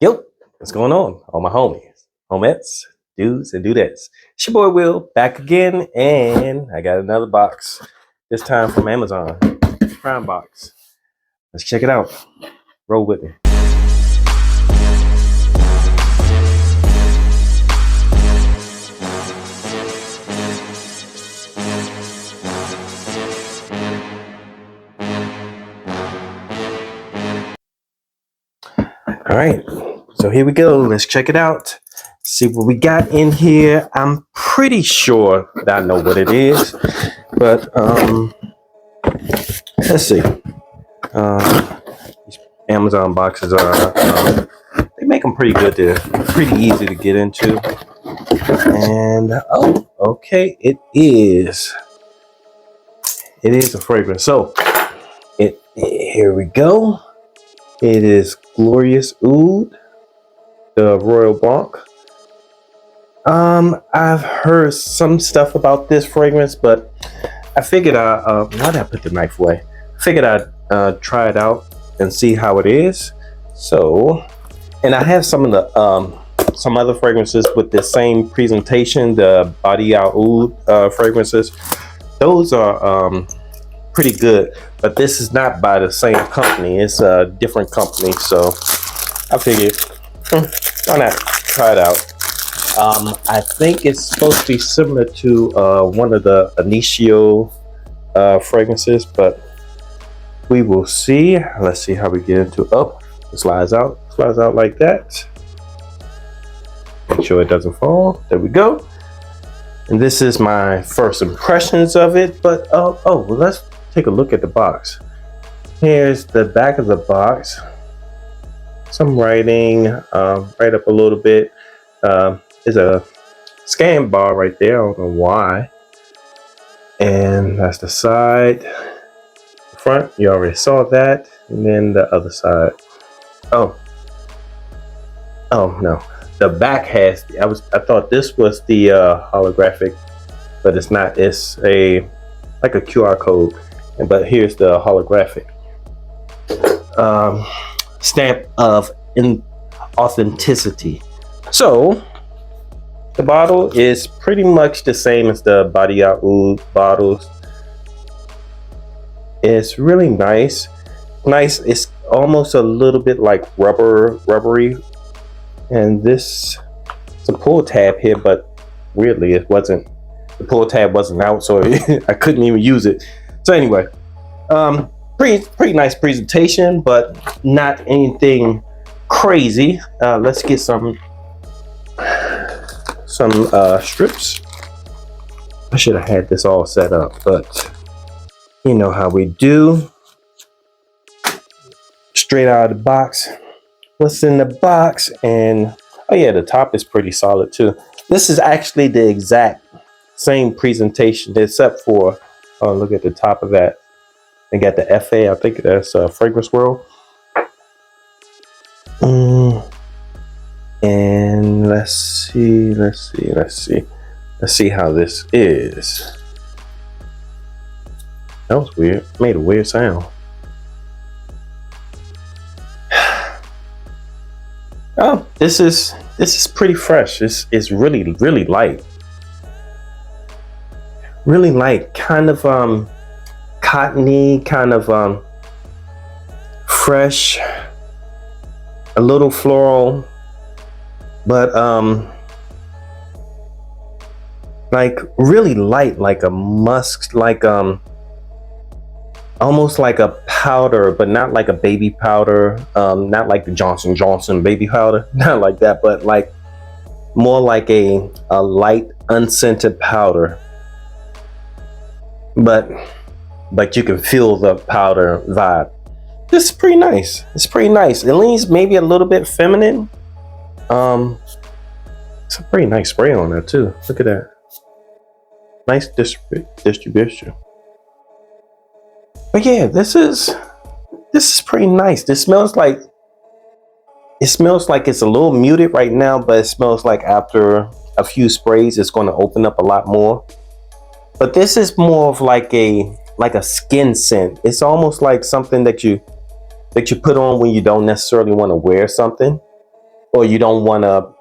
Yo, what's going on? All my homies, homettes, dudes, and dudettes. It's your boy Will back again, and I got another box. This time from Amazon Prime box. Let's check it out. Roll with me. All right, so here we go. Let's check it out. See what we got in here. I'm pretty sure that I know what it is, but let's see. These Amazon boxes are they make them pretty good. They're pretty easy to get into. And oh, okay, it is a fragrance. So here we go. It is Glorious Oud, the Royal Blanc. I've heard some stuff about this fragrance, but I figured why did I put the knife away? I figured I'd try it out and see how it is. So, and I have some of the some other fragrances with the same presentation, the Body Oud fragrances. Those are pretty good, but this is not by the same company. It's a different company, so I figured why not try it out. I think it's supposed to be similar to one of the Initio fragrances, but we will see. Let's see how we get into it. Oh, it slides out like that. Make sure it doesn't fall. There we go. And this is my first impressions of it, but well, let's take a look at the box. Here's the back of the box. Some writing, right up a little bit. There's a scan bar right there. I don't know why. And that's the side. The front, you already saw that. And then the other side. Oh no. The back has. I thought this was the holographic, but it's not. It's like a QR code. But here's the holographic stamp of authenticity. So the bottle is pretty much the same as the Body Oud bottles. It's really nice. It's almost a little bit like rubbery. And this, it's a pull tab here, but weirdly it wasn't. The pull tab wasn't out, so I couldn't even use it. So anyway, pretty nice presentation, but not anything crazy. Let's get some strips. I should have had this all set up, but you know how we do. Straight out of the box. What's in the box? And oh yeah, the top is pretty solid too. This is actually the exact same presentation, except for look at the top of that. They got the FA. I think that's Fragrance World. And let's see how this is. That was weird. Made a weird sound. Oh, this is pretty fresh. It's really light. Really light, kind of cottony, kind of fresh, a little floral, but like really light, like a musk, like almost like a powder, but not like a baby powder, not like the Johnson & Johnson baby powder, not like that, but like more like a light unscented powder, but you can feel the powder vibe. This is pretty nice. It's pretty nice. It leans maybe a little bit feminine. It's a pretty nice spray on there too. Look at that. Nice distribution. But yeah, this is pretty nice. It smells like it's a little muted right now, but it smells like after a few sprays, it's going to open up a lot more. But this is more of like a skin scent. It's almost like something that you put on when you don't necessarily want to wear something. or you don't want to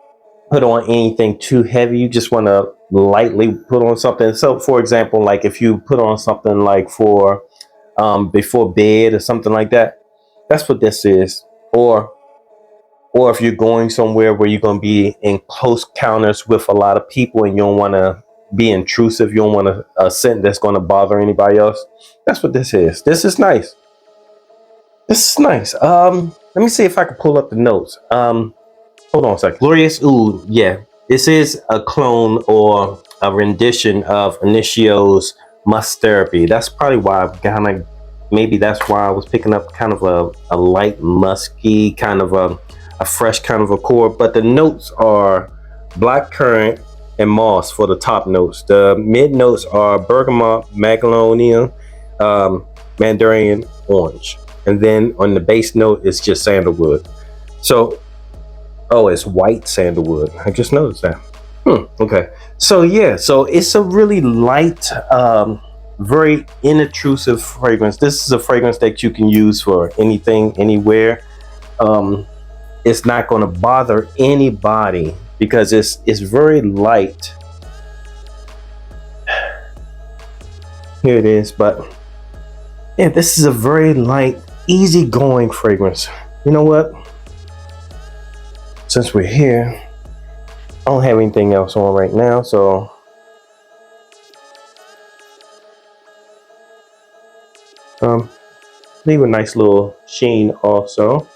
put on anything too heavy. You just want to lightly put on something. So, for example, like if you put on something like for before bed or something like that, that's what this is. Or if you're going somewhere where you're going to be in close counters with a lot of people and you don't want to be intrusive, you don't want a scent that's going to bother anybody else. That's what this is. This is nice. This is nice. Let me see if I can pull up the notes. Hold on a second. Glorious Oud. Yeah, this is a clone or a rendition of Initio's Must Therapy. That's probably why I've kind of, maybe that's why I was picking up kind of a light musky, kind of a fresh kind of accord. But the notes are black currant and moss for the top notes. The mid notes are bergamot, magnolia, mandarin orange. And then on the base note, it's just sandalwood. So, oh, it's white sandalwood. I just noticed that. Okay. So yeah, so it's a really light, very inintrusive fragrance. This is a fragrance that you can use for anything, anywhere. It's not going to bother anybody because it's very light. Here it is, but yeah, this is a very light, easygoing fragrance. You know what? Since we're here, I don't have anything else on right now, so leave a nice little sheen also.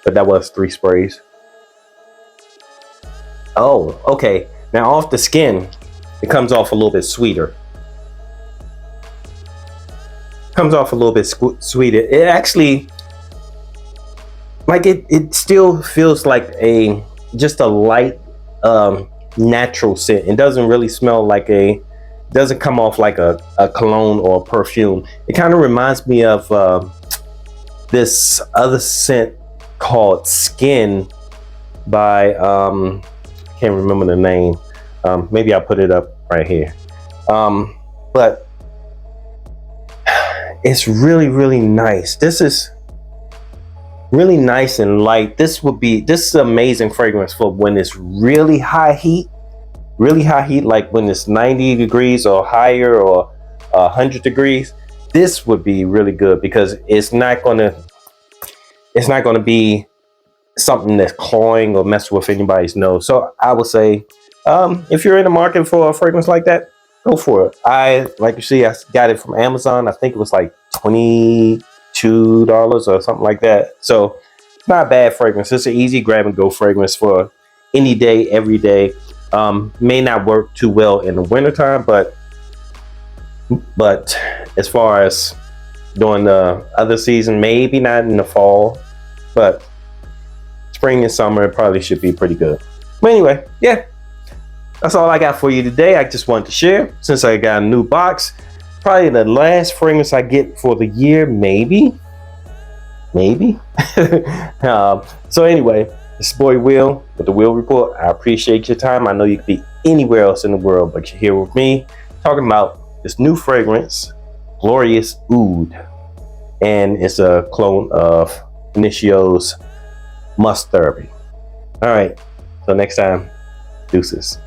But that was 3 sprays. Oh, okay. Now off the skin, it comes off a little bit sweeter. Comes off a little bit sweeter. It actually, like it still feels like just a light natural scent. It doesn't really smell like doesn't come off like a cologne or a perfume. It kind of reminds me of this other scent called Skin by I can't remember the name. Maybe I'll put it up right here. But it's really, really nice. This is really nice and light. This is an amazing fragrance for when it's really high heat, like when it's 90 degrees or higher or 100 degrees. This would be really good because it's not going to be something that's cloying or mess with anybody's nose. So I would say, if you're in the market for a fragrance like that, go for it. Like you see, I got it from Amazon. I think it was like $22 or something like that. So it's not a bad fragrance. It's an easy grab and go fragrance for any day, every day. May not work too well in the wintertime, but as far as during the other season, maybe not in the fall, but spring and summer, it probably should be pretty good. But anyway, yeah, that's all I got for you today. I just wanted to share since I got a new box. Probably the last fragrance I get for the year, maybe. So anyway, it's boy Will with the Will Report. I appreciate your time. I know you could be anywhere else in the world, but you're here with me talking about this new fragrance, Glorious Oud, and it's a clone of Initio's Must Therapy. All right, so next time, deuces.